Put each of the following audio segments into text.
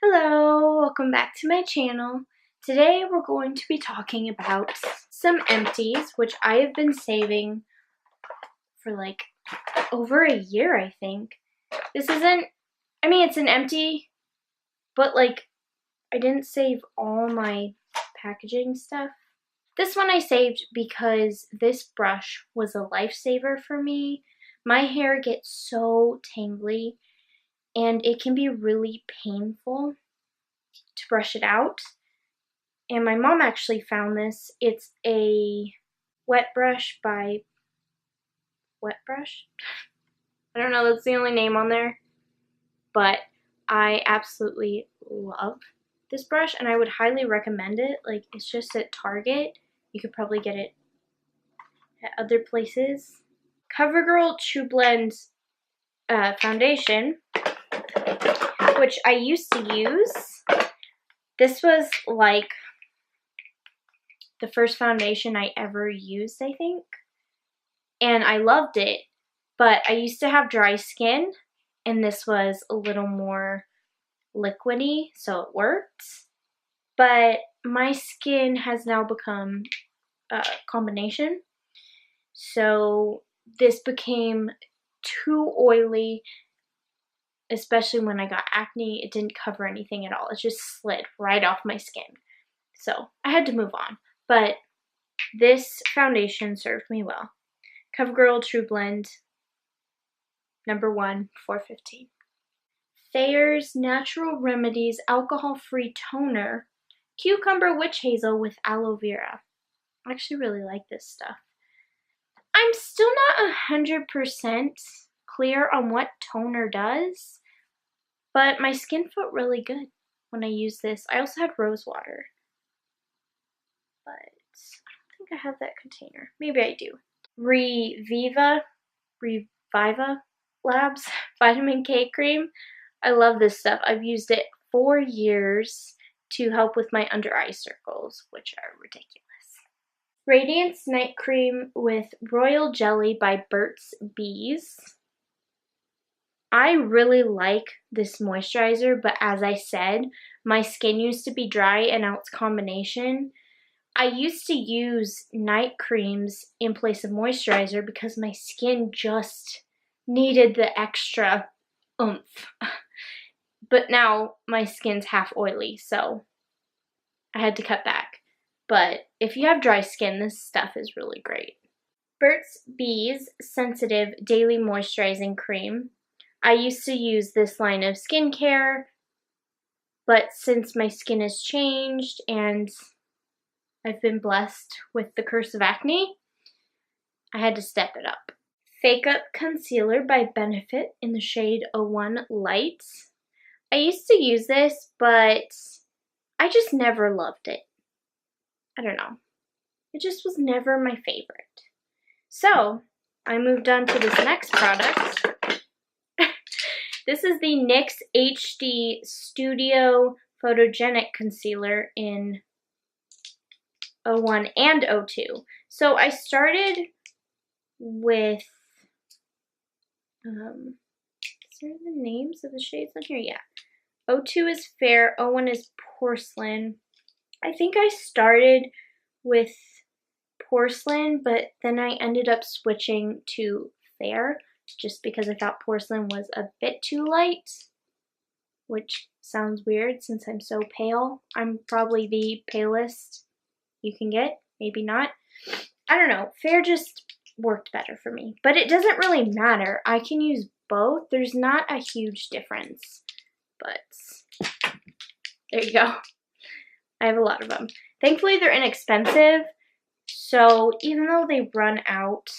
Hello, welcome back to my channel. Today we're going to be talking about some empties, which I have been saving for like over a year, I think. This isn't, it's an empty, but like I didn't save all my packaging stuff. This one I saved because this brush was a lifesaver for me. My hair gets so tangly and it can be really painful to brush it out. And my mom actually found this. It's a wet brush by Wet Brush. I don't know, that's the only name on there. But I absolutely love this brush and I would highly recommend it. Like, it's just at Target. You could probably get it at other places. CoverGirl True Blend foundation, which I used to use. This was like the first foundation I ever used, I think. And I loved it, but I used to have dry skin, and this was a little more liquidy, so it worked. But my skin has now become a combination, so this became too oily, especially when I got acne. It didn't cover anything at all. It just slid right off my skin. So I had to move on. But this foundation served me well. CoverGirl True Blend, number 1, $4.15. Thayer's Natural Remedies Alcohol-Free Toner, Cucumber Witch Hazel with Aloe Vera. I actually really like this stuff. I'm still not 100% clear on what toner does, but my skin felt really good when I used this. I also had rose water, but I don't think I have that container. Maybe I do. Reviva Labs Vitamin K Cream. I love this stuff. I've used it for years to help with my under eye circles, which are ridiculous. Radiance Night Cream with Royal Jelly by Burt's Bees. I really like this moisturizer, but as I said, my skin used to be dry and now it's combination. I used to use night creams in place of moisturizer because my skin just needed the extra oomph. But now my skin's half oily, so I had to cut back. But if you have dry skin, this stuff is really great. Burt's Bees Sensitive Daily Moisturizing Cream. I used to use this line of skincare, but since my skin has changed and I've been blessed with the curse of acne, I had to step it up. Fake Up Concealer by Benefit in the shade 01 Light. I used to use this, but I just never loved it. I don't know. It just was never my favorite. So, I moved on to this next product. This is the NYX HD Studio Photogenic Concealer in 01 and 02. So I started with, is there the names of the shades on here? Yeah. 02 is Fair, 01 is Porcelain. I think I started with Porcelain, but then I ended up switching to Fair just because I thought Porcelain was a bit too light, which sounds weird since I'm so pale. I'm probably the palest you can get, maybe not. I don't know, Fair just worked better for me, but it doesn't really matter. I can use both. There's not a huge difference, but there you go. I have a lot of them. Thankfully, they're inexpensive, so even though they run out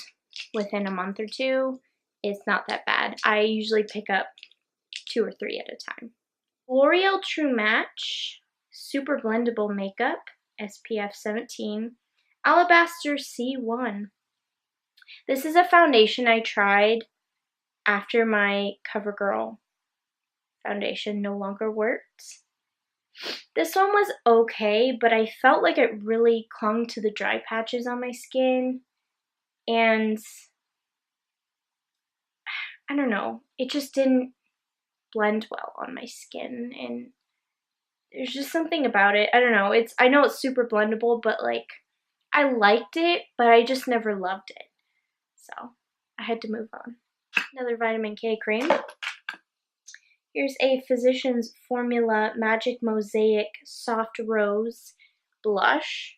within a month or two, it's not that bad. I usually pick up 2 or 3 at a time. L'Oreal True Match Super Blendable Makeup, SPF 17, Alabaster C1. This is a foundation I tried after my CoverGirl foundation no longer worked. This one was okay, but I felt like it really clung to the dry patches on my skin, and I don't know, it just didn't blend well on my skin, and there's just something about it. I don't know. I know it's super blendable, but like I liked it, but I just never loved it. So I had to move on. Another vitamin K cream. Here's a Physicians Formula Magic Mosaic Soft Rose Blush,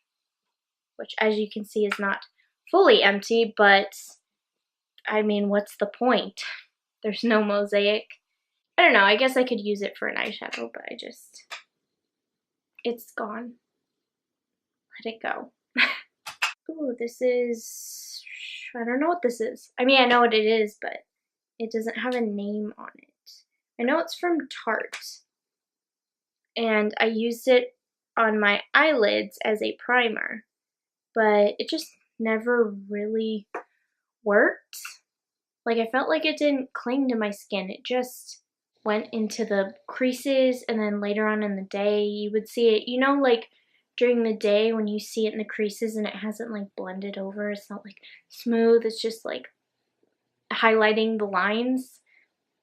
which as you can see is not fully empty, but I mean, what's the point? There's no mosaic. I don't know, I guess I could use it for an eyeshadow, but it's gone. Let it go. Ooh, this is, I don't know what this is. I mean, I know what it is, but it doesn't have a name on it. I know it's from Tarte, and I used it on my eyelids as a primer, but it just never really worked. Like, I felt like it didn't cling to my skin. It just went into the creases, and then later on in the day, you would see it, you know, like during the day when you see it in the creases and it hasn't like blended over. It's not like smooth. It's just like highlighting the lines.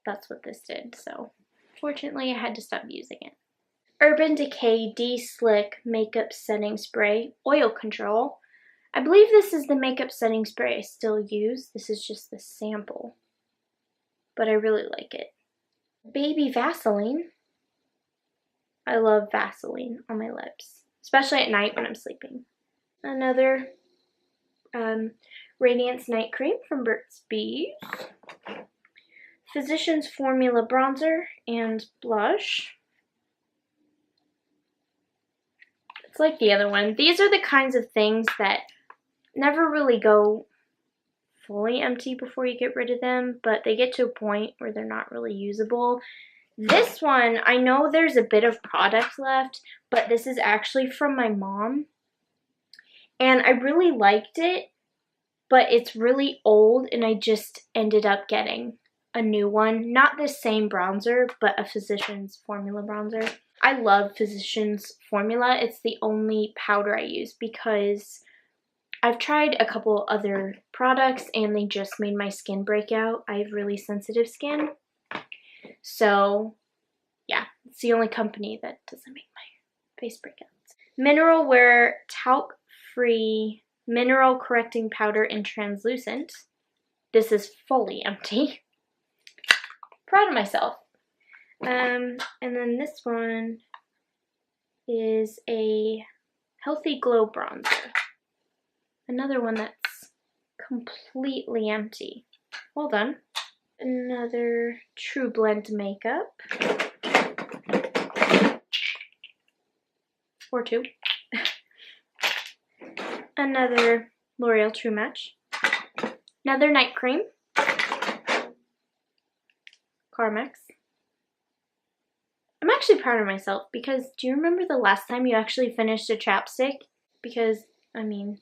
That's what this did. So fortunately, I had to stop using it. Urban Decay De-Slick Makeup Setting Spray Oil Control. I believe this is the makeup setting spray I still use. This is just the sample, but I really like it. Baby Vaseline. I love Vaseline on my lips, especially at night when I'm sleeping. Another Radiance Night Cream from Burt's Bees. Physicians Formula Bronzer and Blush. It's like the other one. These are the kinds of things that never really go fully empty before you get rid of them, but they get to a point where they're not really usable. This one, I know there's a bit of product left, but this is actually from my mom, and I really liked it, but it's really old, and I just ended up getting a new one. Not the same bronzer, but a Physicians Formula bronzer. I love Physicians Formula. It's the only powder I use because I've tried a couple other products and they just made my skin break out. I have really sensitive skin. So yeah, it's the only company that doesn't make my face break out. Mineral Wear Talc Free Mineral Correcting Powder in Translucent. This is fully empty. Proud of myself. And then this one is a Healthy Glow Bronzer. Another one that's completely empty. Hold on. Another True Blend Makeup. Or two. Another L'Oreal True Match. Another night cream. Carmex. I'm actually proud of myself because do you remember the last time you actually finished a chapstick? Because, I mean,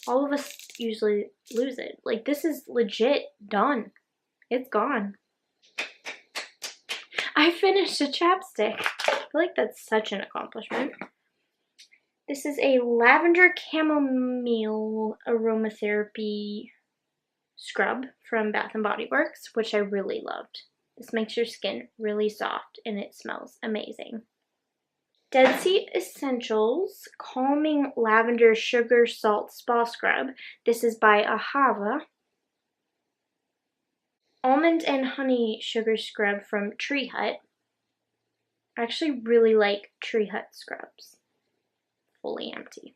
all of us usually lose it. Like, this is legit done. It's gone. I finished a chapstick. I feel like that's such an accomplishment. This is a Lavender Chamomile Aromatherapy Scrub from Bath & Body Works, which I really loved. This makes your skin really soft and it smells amazing. Dead Sea Essentials Calming Lavender Sugar Salt Spa Scrub. This is by Ahava. Almond and Honey Sugar Scrub from Tree Hut. I actually really like Tree Hut scrubs. Fully empty.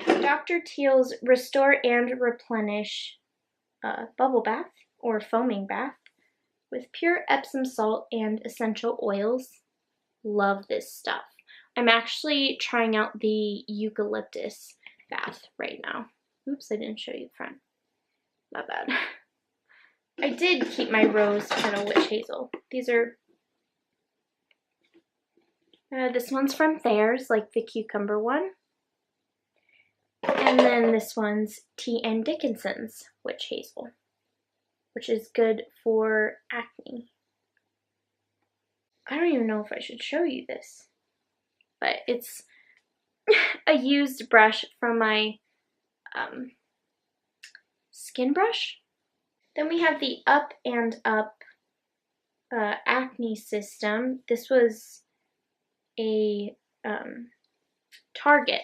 Dr. Teal's Restore and Replenish Bubble Bath or Foaming Bath with pure Epsom salt and essential oils. Love this stuff. I'm actually trying out the eucalyptus bath right now. Oops, I didn't show you the front. My bad. I did keep my rose petal witch hazel. These are this one's from Thayer's, like the cucumber one. And then this one's T.N. Dickinson's witch hazel, which is good for acne. I don't even know if I should show you this, but it's a used brush from my skin brush. Then we have the Up and Up acne system. This was a target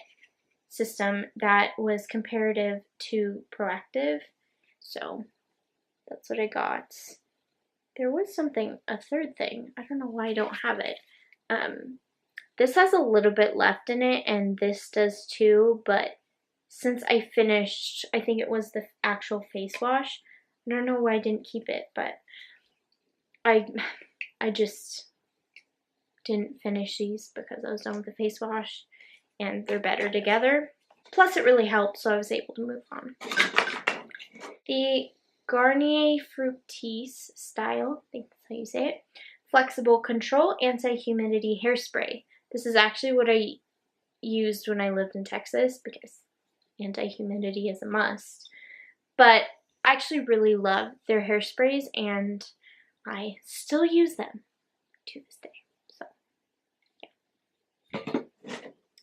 system that was comparative to proactive. So that's what I got. There was something, a third thing. I don't know why I don't have it. This has a little bit left in it, and this does too, but since I finished, I think it was the actual face wash. I don't know why I didn't keep it, but I just didn't finish these because I was done with the face wash, and they're better together. Plus, it really helped, so I was able to move on. The Garnier Fructis style, I think that's how you say it, Flexible Control Anti-Humidity Hairspray. This is actually what I used when I lived in Texas because anti-humidity is a must. But I actually really love their hairsprays, and I still use them to this day. So yeah.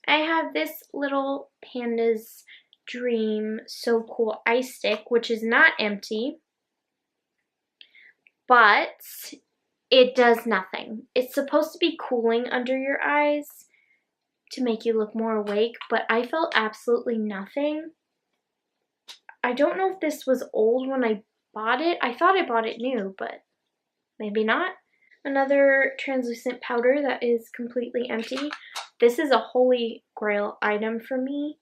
I have this little Panda's Dream So Cool Ice Stick, which is not empty, but it does nothing. It's supposed to be cooling under your eyes to make you look more awake, but I felt absolutely nothing. I don't know if this was old when I bought it. I thought I bought it new, but maybe not. Another translucent powder that is completely empty. This is a holy grail item for me.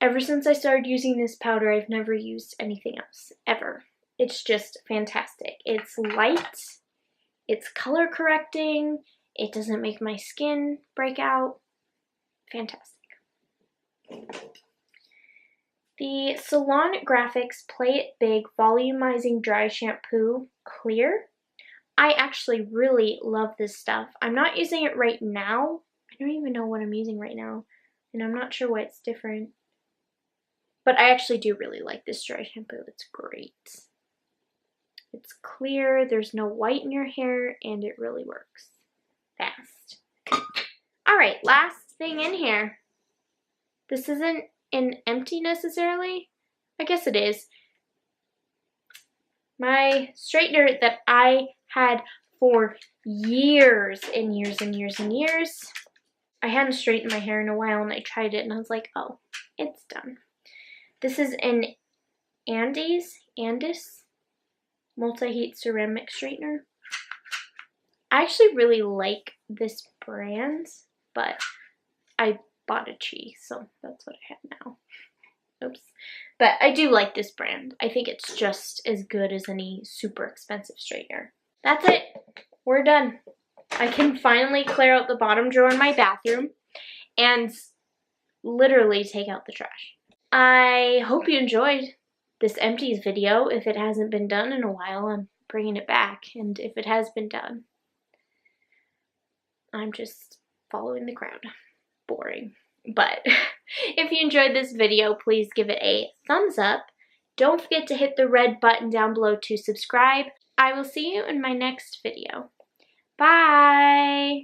Ever since I started using this powder, I've never used anything else, ever. It's just fantastic. It's light, it's color correcting, it doesn't make my skin break out. Fantastic. The Salon Graphics Play It Big Volumizing Dry Shampoo Clear. I actually really love this stuff. I'm not using it right now. I don't even know what I'm using right now, and I'm not sure why it's different. But I actually do really like this dry shampoo. It's great. It's clear, there's no white in your hair, and it really works fast. Alright, last thing in here. This isn't an empty necessarily. I guess it is. My straightener that I had for years and years and years and years. I hadn't straightened my hair in a while, and I tried it and I was like, oh, it's done. This is an Empties multi-heat ceramic straightener. I actually really like this brand, but I bought a cheese, so that's what I have now. Oops. But I do like this brand. I think it's just as good as any super expensive straightener. That's it. We're done. I can finally clear out the bottom drawer in my bathroom and literally take out the trash. I hope you enjoyed this Empties video. If it hasn't been done in a while, I'm bringing it back. And if it has been done, I'm just following the crowd. Boring. But if you enjoyed this video, please give it a thumbs up. Don't forget to hit the red button down below to subscribe. I will see you in my next video. Bye!